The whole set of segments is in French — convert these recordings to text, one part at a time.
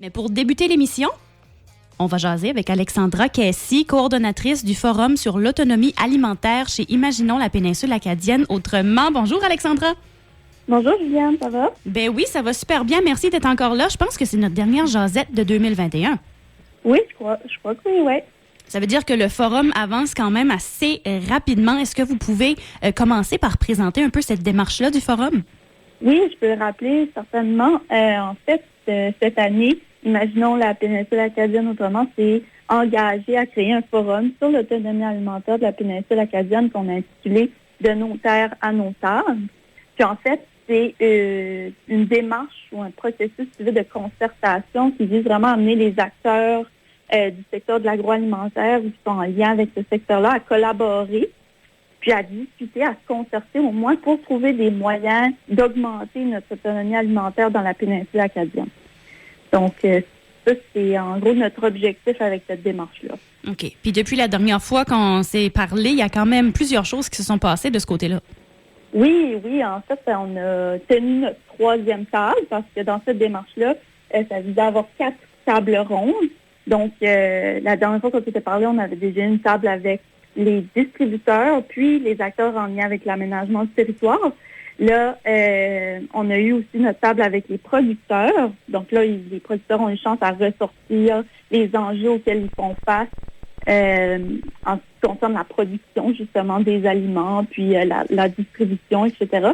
Mais pour débuter l'émission, on va jaser avec Alexandra Caissy, coordonnatrice du Forum sur l'autonomie alimentaire chez Imaginons la péninsule acadienne autrement. Bonjour Alexandra. Bonjour Juliane, ça va? Ben oui, ça va super bien. Merci d'être encore là. Je pense que c'est notre dernière jasette de 2021. Oui, je crois que oui, ouais. Ça veut dire que le forum avance quand même assez rapidement. Est-ce que vous pouvez commencer par présenter un peu cette démarche-là du forum? Oui, je peux le rappeler certainement. En fait, cette année, Imaginons la péninsule acadienne autrement, s'est engagé à créer un forum sur l'autonomie alimentaire de la péninsule acadienne qu'on a intitulé « De nos terres à nos tables ». Puis en fait, c'est une démarche ou un processus de concertation qui vise vraiment à amener les acteurs du secteur de l'agroalimentaire ou qui sont en lien avec ce secteur-là à collaborer, puis à discuter, à se concerter au moins pour trouver des moyens d'augmenter notre autonomie alimentaire dans la péninsule acadienne. Donc, ça, c'est en gros notre objectif avec cette démarche-là. OK. Puis depuis la dernière fois qu'on s'est parlé, il y a quand même plusieurs choses qui se sont passées de ce côté-là. Oui. En fait, on a tenu notre 3e table parce que dans cette démarche-là, ça visait à avoir 4 tables rondes. Donc, la dernière fois qu'on s'était parlé, on avait déjà une table avec les distributeurs, puis les acteurs en lien avec l'aménagement du territoire. Là, on a eu aussi notre table avec les producteurs. Donc là, les producteurs ont une chance à ressortir les enjeux auxquels ils font face en ce qui concerne la production, justement, des aliments, puis la distribution, etc.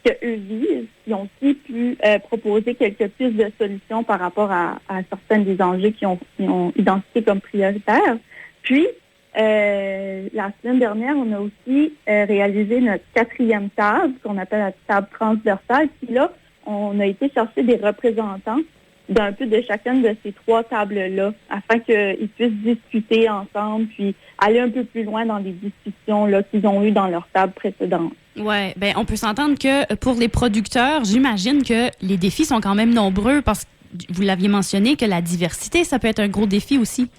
Ce qu'eux visent, ils ont aussi pu proposer quelques pistes de solutions par rapport à certains des enjeux qu'ils ont identifiés comme prioritaires. Puis, la semaine dernière, on a aussi réalisé notre 4e table, qu'on appelle la table transversale. Puis là, on a été chercher des représentants d'un peu de chacune de ces 3 tables-là, afin qu'ils puissent discuter ensemble, puis aller un peu plus loin dans les discussions là, qu'ils ont eues dans leur table précédente. Oui, bien, on peut s'entendre que pour les producteurs, j'imagine que les défis sont quand même nombreux parce que vous l'aviez mentionné que la diversité, ça peut être un gros défi aussi.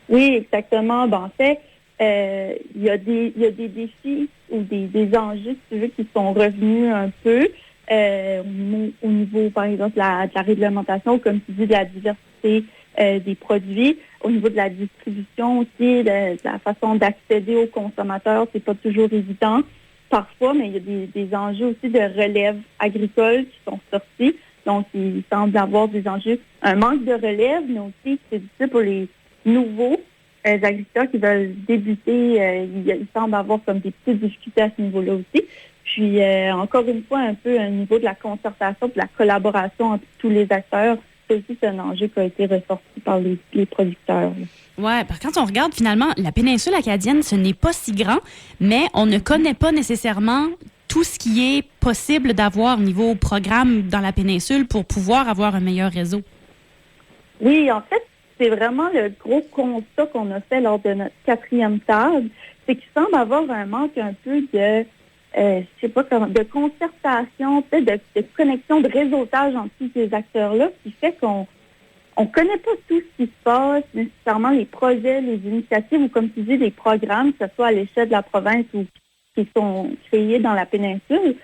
Oui, exactement. Ben, en fait, il y a des défis ou des enjeux, si tu veux, qui sont revenus un peu au niveau, par exemple, de la réglementation, comme tu dis, de la diversité des produits, au niveau de la distribution aussi, de la façon d'accéder aux consommateurs, c'est pas toujours évident parfois, mais il y a des enjeux aussi de relève agricole qui sont sortis. Donc, il semble avoir des enjeux, un manque de relève, mais aussi c'est difficile pour les nouveaux agriculteurs qui veulent débuter. Il semble avoir comme des petites difficultés à ce niveau-là aussi. Puis, encore une fois, un peu au niveau de la concertation, de la collaboration entre tous les acteurs, c'est aussi un enjeu qui a été ressorti par les producteurs. Oui, quand on regarde finalement, la péninsule acadienne, ce n'est pas si grand, mais on ne connaît pas nécessairement tout ce qui est possible d'avoir au niveau programme dans la péninsule pour pouvoir avoir un meilleur réseau. Oui, en fait, c'est vraiment le gros constat qu'on a fait lors de notre 4e table, c'est qu'il semble avoir un manque un peu de, de concertation, peut-être de connexion, de réseautage entre tous ces acteurs-là, qui fait qu'on ne connaît pas tout ce qui se passe, nécessairement les projets, les initiatives ou, comme tu dis, les programmes, que ce soit à l'échelle de la province ou qui sont créés dans la péninsule.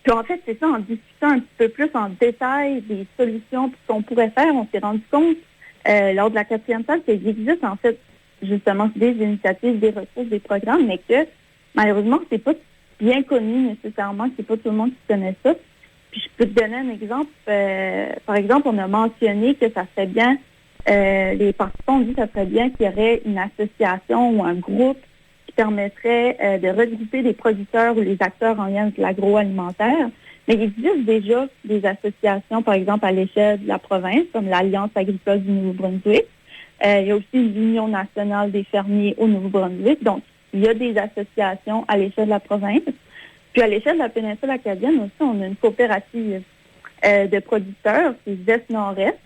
Puis en fait, c'est ça, en discutant un petit peu plus en détail des solutions qu'on pourrait faire, on s'est rendu compte lors de la 4e table qu'il existe en fait justement des initiatives, des ressources, des programmes, mais que malheureusement, c'est pas bien connu nécessairement, c'est pas tout le monde qui connaît ça. Puis je peux te donner un exemple. Par exemple, on a mentionné que ça serait bien, les participants ont dit que ça serait bien qu'il y aurait une association ou un groupe qui permettrait de regrouper des producteurs ou les acteurs en lien avec l'agroalimentaire. Mais il existe déjà des associations, par exemple, à l'échelle de la province, comme l'Alliance agricole du Nouveau-Brunswick. Il y a aussi l'Union nationale des fermiers au Nouveau-Brunswick. Donc, il y a des associations à l'échelle de la province. Puis, à l'échelle de la péninsule acadienne aussi, on a une coopérative de producteurs, c'est Zest Nord-Est.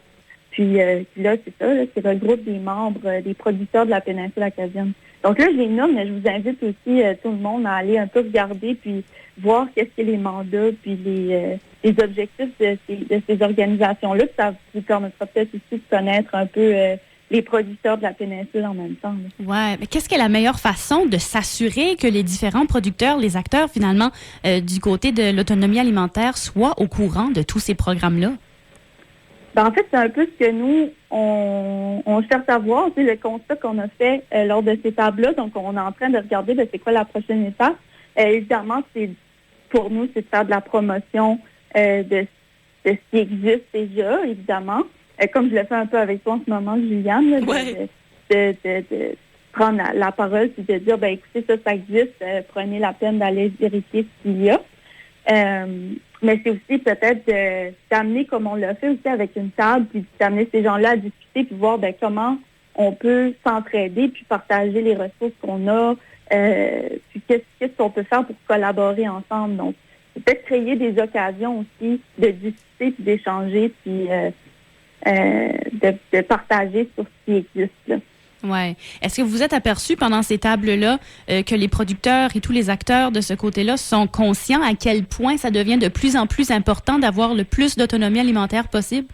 Puis là, c'est ça, c'est le groupe des membres des producteurs de la péninsule acadienne. Donc là, je les nomme, mais je vous invite aussi tout le monde à aller un peu regarder puis voir qu'est-ce que les mandats puis les objectifs de ces organisations-là. Ça vous permettra peut-être aussi de connaître un peu les producteurs de la péninsule en même temps. Oui, mais qu'est-ce qui est la meilleure façon de s'assurer que les différents producteurs, les acteurs finalement du côté de l'autonomie alimentaire soient au courant de tous ces programmes-là? En fait, c'est un peu ce que nous, on cherche à voir. C'est le constat qu'on a fait lors de ces tables-là. Donc, on est en train de regarder c'est quoi la prochaine étape. Évidemment, pour nous, c'est de faire de la promotion de ce qui existe déjà, évidemment. Comme je le fais un peu avec toi en ce moment, Juliane, là, de prendre la parole et de dire, écoutez, ça existe, prenez la peine d'aller vérifier ce qu'il y a. Mais c'est aussi peut-être d'amener, comme on l'a fait aussi avec une table, puis d'amener ces gens-là à discuter, puis voir comment on peut s'entraider, puis partager les ressources qu'on a, puis qu'est-ce qu'on peut faire pour collaborer ensemble. Donc, peut-être créer des occasions aussi de discuter, puis d'échanger, puis de partager sur ce qui existe, là. Ouais. Est-ce que vous êtes aperçu pendant ces tables-là que les producteurs et tous les acteurs de ce côté-là sont conscients à quel point ça devient de plus en plus important d'avoir le plus d'autonomie alimentaire possible?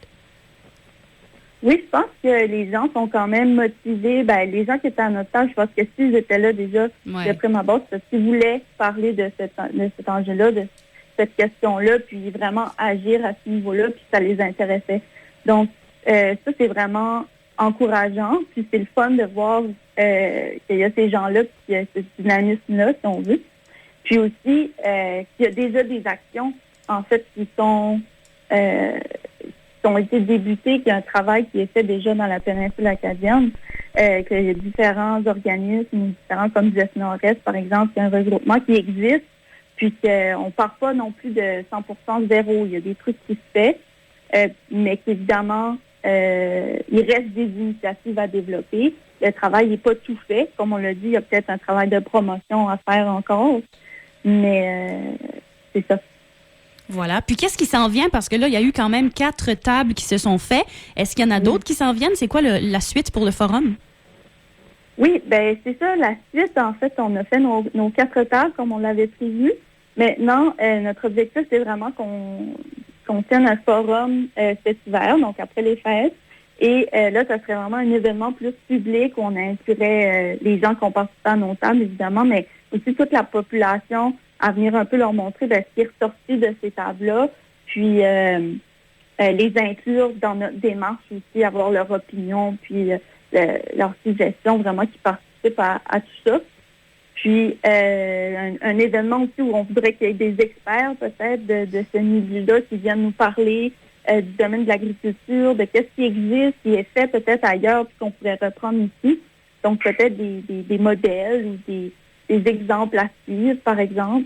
Oui, je pense que les gens sont quand même motivés. Les gens qui étaient à notre table, je pense que s'ils étaient là déjà de prime abord, s'ils voulaient parler de cet enjeu-là, de cette question-là, puis vraiment agir à ce niveau-là, puis ça les intéressait. Donc, ça, c'est vraiment encourageant, puis c'est le fun de voir qu'il y a ces gens-là, puis qu'il y a ce dynamisme-là, si on veut. Puis aussi, qu'il y a déjà des actions, en fait, qui ont été débutées, qu'il y a un travail qui est fait déjà dans la péninsule acadienne, qu'il y a différents organismes, différents comme Geste Nord-Est, par exemple, il y a un regroupement qui existe, puis qu'on ne part pas non plus de 100% zéro. Il y a des trucs qui se font, mais qu'évidemment, il reste des initiatives à développer. Le travail n'est pas tout fait. Comme on l'a dit, il y a peut-être un travail de promotion à faire encore. Mais c'est ça. Voilà. Puis qu'est-ce qui s'en vient? Parce que là, il y a eu quand même 4 tables qui se sont faites. Est-ce qu'il y en a d'autres qui s'en viennent? C'est quoi la suite pour le forum? Oui, c'est ça. La suite, en fait, on a fait nos 4 tables comme on l'avait prévu. Maintenant, notre objectif, c'est vraiment qu'on tienne un forum cet hiver, donc après les fêtes. Et là, ça serait vraiment un événement plus public où on inclurait les gens qui ont participé à nos tables, évidemment, mais aussi toute la population à venir un peu leur montrer ce qui est ressorti de ces tables-là, puis les inclure dans notre démarche aussi, avoir leur opinion, puis leurs suggestions, vraiment qui participent à tout ça. Puis, un événement aussi où on voudrait qu'il y ait des experts, peut-être, de ce milieu-là qui viennent nous parler du domaine de l'agriculture, de qu'est-ce qui existe, qui est fait peut-être ailleurs, puis qu'on pourrait reprendre ici. Donc, peut-être des modèles ou des exemples à suivre, par exemple.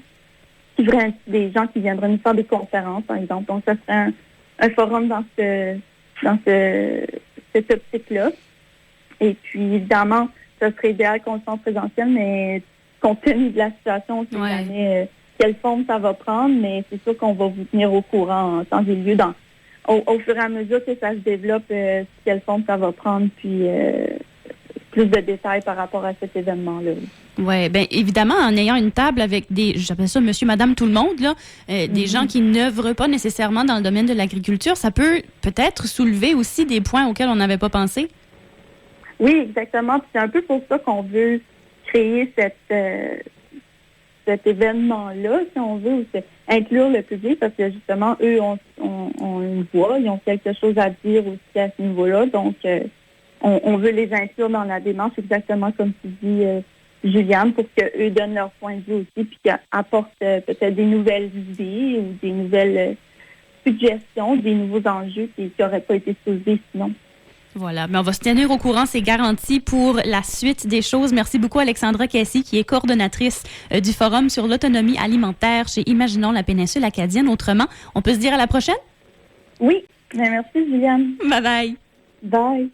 Des gens qui viendraient nous faire des conférences, par exemple. Donc, ça serait un forum dans cette optique-là. Et puis, évidemment, ça serait idéal qu'on le fasse en présentiel, mais compte tenu de la situation, on ne sait jamais quelle forme ça va prendre, mais c'est sûr qu'on va vous tenir au courant en temps et lieu au fur et à mesure que ça se développe, quelle forme ça va prendre, puis plus de détails par rapport à cet événement-là. Oui, bien évidemment, en ayant une table avec j'appelle ça monsieur, madame, tout le monde, là, des gens qui n'œuvrent pas nécessairement dans le domaine de l'agriculture, ça peut peut-être soulever aussi des points auxquels on n'avait pas pensé. Oui, exactement. Puis c'est un peu pour ça qu'on veut créer cet événement-là, si on veut, inclure le public, parce que justement, eux, on le voit, ils ont quelque chose à dire aussi à ce niveau-là. Donc, on veut les inclure dans la démarche, exactement comme tu dis, Juliane, pour qu'eux donnent leur point de vue aussi, puis qu'ils apportent peut-être des nouvelles idées ou des nouvelles suggestions, des nouveaux enjeux qui n'auraient pas été soulevés sinon. Voilà, mais on va se tenir au courant, c'est garanti pour la suite des choses. Merci beaucoup Alexandra Cassie, qui est coordonnatrice du Forum sur l'autonomie alimentaire chez Imaginons la péninsule acadienne. Autrement, on peut se dire à la prochaine? Oui, merci Juliane. Bye bye. Bye.